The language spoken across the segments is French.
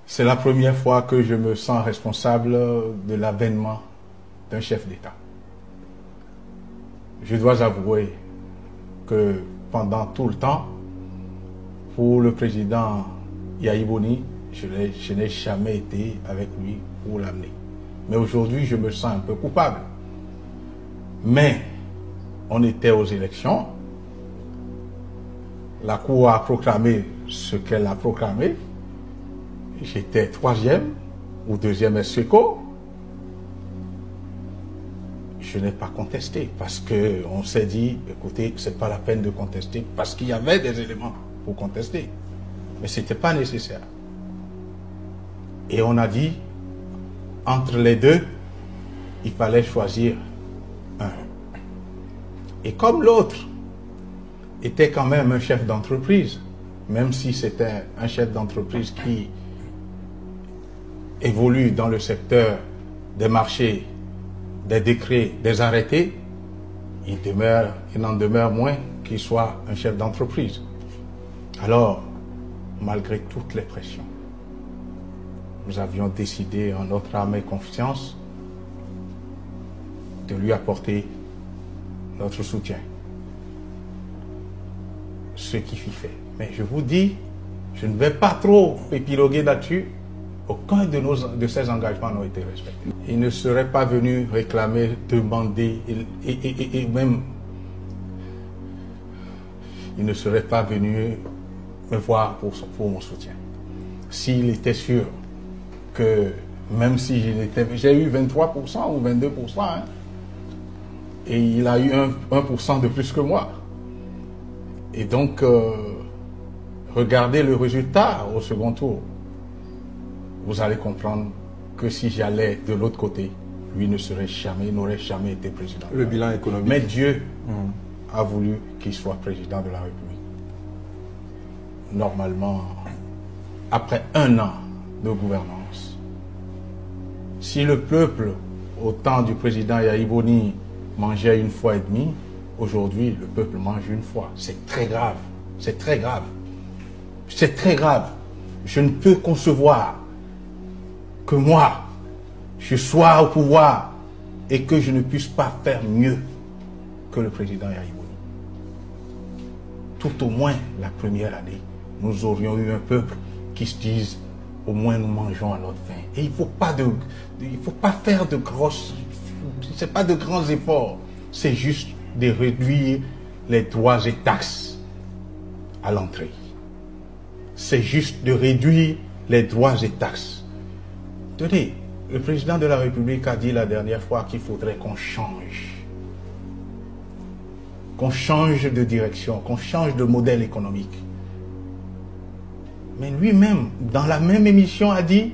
C'est la première fois que je me sens responsable de l'avènement d'un chef d'État. Je dois avouer que pendant tout le temps, pour le président Yahya Boni, je n'ai jamais été avec lui pour l'amener. Mais aujourd'hui, je me sens un peu coupable. Mais on était aux élections. La Cour a proclamé ce qu'elle a proclamé. J'étais 3e ou 2e ex-aequo. Je n'ai pas contesté parce qu'on s'est dit, écoutez, c'est pas la peine de contester parce qu'il y avait des éléments pour contester. Mais ce n'était pas nécessaire. Et on a dit, entre les deux, il fallait choisir un. Et comme l'autre était quand même un chef d'entreprise, même si c'était un chef d'entreprise qui évolue dans le secteur des marchés, des décrets, des arrêtés, il n'en demeure moins qu'il soit un chef d'entreprise. Alors, malgré toutes les pressions, nous avions décidé en notre âme et confiance de lui apporter notre soutien. Ce qui fut fait. Mais je vous dis, je ne vais pas trop épiloguer là-dessus. Aucun de ces engagements n'a été respecté. Il ne serait pas venu réclamer, demander, et même, il ne serait pas venu me voir pour mon soutien. S'il était sûr que, même si j'ai eu 23% ou 22%, hein, et il a eu 1% de plus que moi. Et donc, regardez le résultat au second tour. Vous allez comprendre que si j'allais de l'autre côté, lui n'aurait jamais été président. Le bilan économique. Mais Dieu a voulu qu'il soit président de la République. Normalement, après 1 an de gouvernance, si le peuple, au temps du président Yahya Boni, mangeait 1 fois et demie, aujourd'hui, le peuple mange 1 fois. C'est très grave. C'est très grave. C'est très grave. Je ne peux concevoir que moi, je sois au pouvoir et que je ne puisse pas faire mieux que le président Yahya Boni. Tout au moins, la première année, nous aurions eu un peuple qui se dise, au moins nous mangeons à notre faim. Et il ne faut pas faire de grosses... C'est pas de grands efforts. C'est juste de réduire les droits et taxes à l'entrée. C'est juste de réduire les droits et taxes. Tenez, le président de la République a dit la dernière fois qu'il faudrait qu'on change. Qu'on change de direction, qu'on change de modèle économique. Mais lui-même, dans la même émission, a dit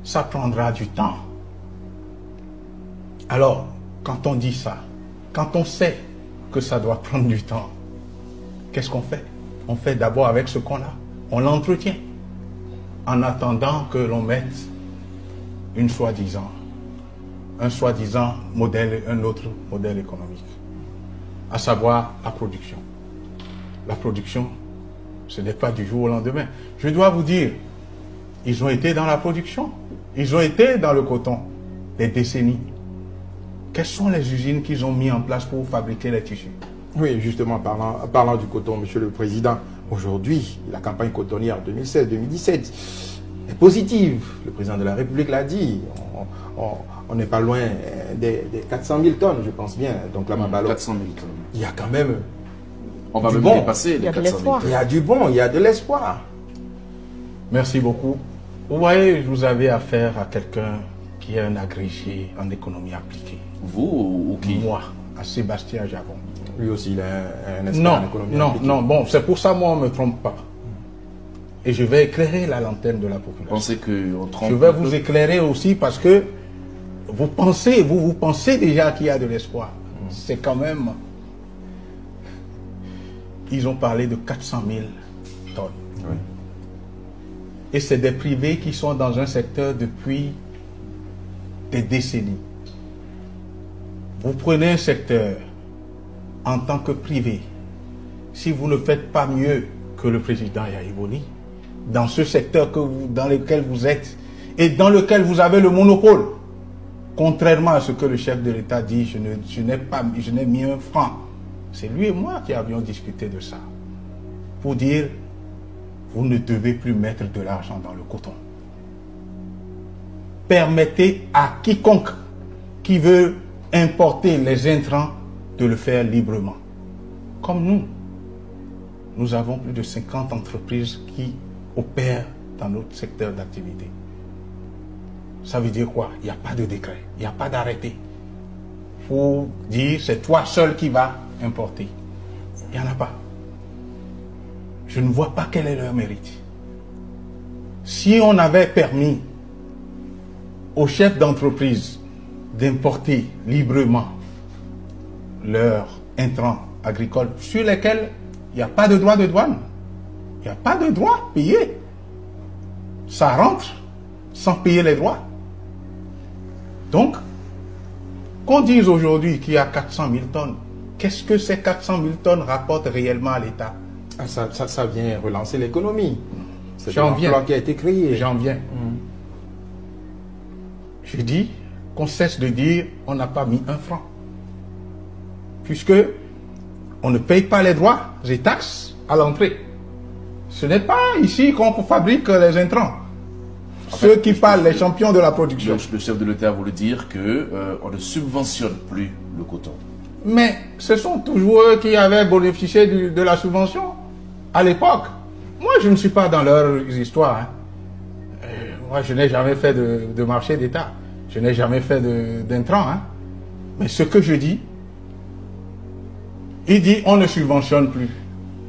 ça prendra du temps. Alors, quand on dit ça, quand on sait que ça doit prendre du temps, qu'est-ce qu'on fait? On fait d'abord avec ce qu'on a. On l'entretient. En attendant que l'on mette un soi-disant modèle, un autre modèle économique. À savoir la production. La production, ce n'est pas du jour au lendemain. Je dois vous dire, ils ont été dans la production. Ils ont été dans le coton des décennies. Quelles sont les usines qu'ils ont mis en place pour fabriquer les tissus? Oui, justement, parlant du coton, Monsieur le Président, aujourd'hui, la campagne cotonnière 2016-2017 est positive. Le Président de la République l'a dit. On n'est pas loin des 400 000 tonnes, je pense bien. Donc là, 400 000 tonnes. Il y a quand même... On va même dépasser les 400 000 tonnes. Il y a du bon, il y a de l'espoir. Merci beaucoup. Vous voyez, vous avez affaire à quelqu'un qui est un agrégé en économie appliquée. Vous ou qui? Moi, à Sébastien Javon. Lui aussi, il a un expert en économie appliquée. Non, bon, c'est pour ça, moi, on ne me trompe pas. Et je vais éclairer la lanterne de la population. Vous pensez qu'on trompe? Je vais vous éclairer aussi parce que vous pensez déjà qu'il y a de l'espoir. C'est quand même... Ils ont parlé de 400 000 tonnes. Oui. Et c'est des privés qui sont dans un secteur depuis des décennies. Vous prenez un secteur en tant que privé. Si vous ne faites pas mieux que le président Yahya Boni, dans ce secteur dans lequel vous êtes et dans lequel vous avez le monopole. Contrairement à ce que le chef de l'État dit, je n'ai mis un franc. C'est lui et moi qui avions discuté de ça. Pour dire, vous ne devez plus mettre de l'argent dans le coton. Permettez à quiconque qui veut importer les intrants de le faire librement. Comme nous avons plus de 50 entreprises qui opèrent dans notre secteur d'activité. Ça veut dire quoi? Il n'y a pas de décret, il n'y a pas d'arrêté pour dire c'est toi seul qui vas importer. Il n'y en a pas. Je ne vois pas quel est leur mérite. Si on avait permis aux chefs d'entreprise d'importer librement leurs intrants agricoles sur lesquels il n'y a pas de droit de douane, il n'y a pas de droit payé, ça rentre sans payer les droits. Donc, qu'on dise aujourd'hui qu'il y a 400 000 tonnes, qu'est-ce que ces 400 000 tonnes rapportent réellement à l'État? Ça vient relancer l'économie. C'est un emploi qui a été créé. J'en viens. Je dis qu'on cesse de dire on n'a pas mis un franc. Puisque on ne paye pas les droits et taxes à l'entrée. Ce n'est pas ici qu'on fabrique les intrants. Ceux qui parlent, les champions de la production. Le chef de l'État voulait dire qu'on ne subventionne plus le coton. Mais ce sont toujours eux qui avaient bénéficié de la subvention à l'époque. Moi, je ne suis pas dans leur histoire. Hein. Moi, je n'ai jamais fait de marché d'État. Je n'ai jamais fait d'intrants. Hein. Mais ce que je dis, il dit on ne subventionne plus.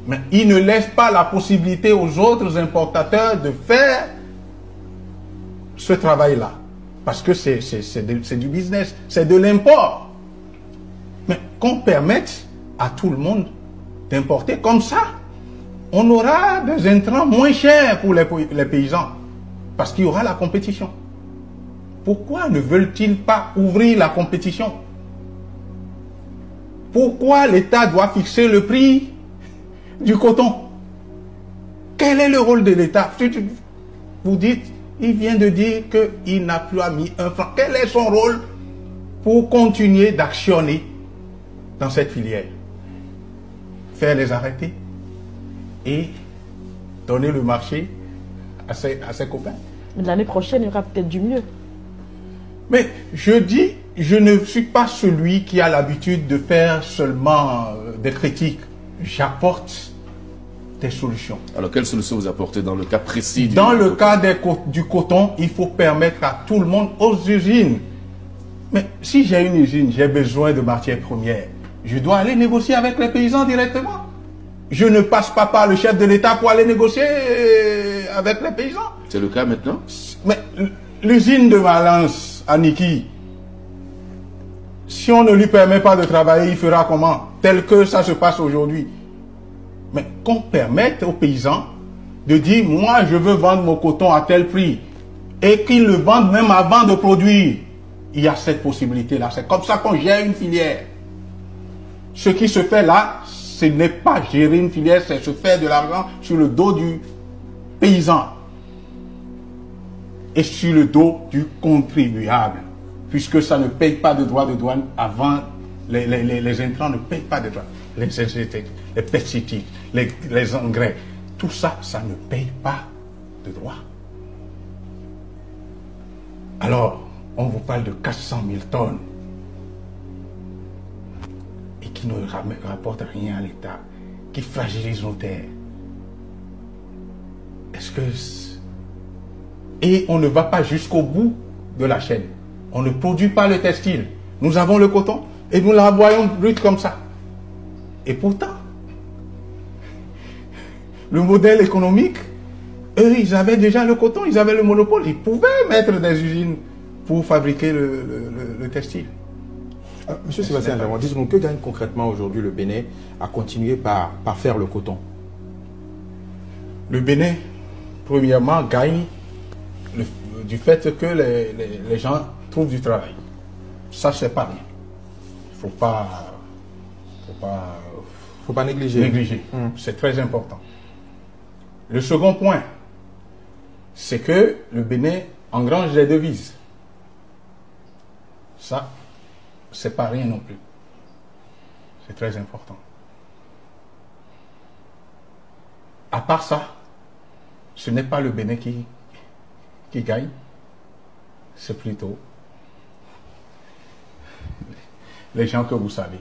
Mais il ne laisse pas la possibilité aux autres importateurs de faire ce travail-là. Parce que c'est du business, c'est de l'import. Mais qu'on permette à tout le monde d'importer comme ça, on aura des intrants moins chers pour les paysans. Parce qu'il y aura la compétition. Pourquoi ne veulent-ils pas ouvrir la compétition? Pourquoi l'État doit fixer le prix du coton? Quel est le rôle de l'État? Vous dites, il vient de dire qu'il n'a plus mis un franc. Quel est son rôle pour continuer d'actionner dans cette filière? Faire les arrêtés et donner le marché à ses copains. L'année prochaine, il y aura peut-être du mieux. Mais je dis, je ne suis pas celui qui a l'habitude de faire seulement des critiques. J'apporte des solutions. Alors, quelles solutions vous apportez dans le cas précis Dans le cas du coton, il faut permettre à tout le monde, aux usines. Mais si j'ai une usine, j'ai besoin de matières premières, je dois aller négocier avec les paysans directement. Je ne passe pas par le chef de l'État pour aller négocier avec les paysans. C'est le cas maintenant? Mais l'usine de Valence, à Niki, si on ne lui permet pas de travailler, il fera comment? Tel que ça se passe aujourd'hui. Mais qu'on permette aux paysans de dire, moi je veux vendre mon coton à tel prix, et qu'ils le vendent même avant de produire. Il y a cette possibilité-là. C'est comme ça qu'on gère une filière. Ce qui se fait là, ce n'est pas gérer une filière, c'est se faire de l'argent sur le dos du paysan et sur le dos du contribuable, puisque ça ne paye pas de droits de douane avant, les intrants ne payent pas de droits, les insecticides, les pesticides, les engrais, tout ça, ça ne paye pas de droits. Alors, on vous parle de 400 000 tonnes et qui ne rapporte rien à l'État, qui fragilise nos terres. Est-ce que... Et on ne va pas jusqu'au bout de la chaîne. On ne produit pas le textile. Nous avons le coton et nous l'envoyons brut comme ça. Et pourtant, le modèle économique, eux, ils avaient déjà le coton, ils avaient le monopole. Ils pouvaient mettre des usines pour fabriquer le textile. Monsieur Sébastien Jamon, dites-nous, que gagne concrètement aujourd'hui le Bénin à continuer par faire le coton? Le Bénin, premièrement, gagne du fait que les gens trouvent du travail. Ça, c'est pas bien. Il ne faut pas négliger. C'est très important. Le second point, c'est que le Bénin engrange des devises. Ça, c'est pas rien non plus. C'est très important. À part ça, ce n'est pas le Bénin qui gagne, c'est plutôt les gens que vous savez.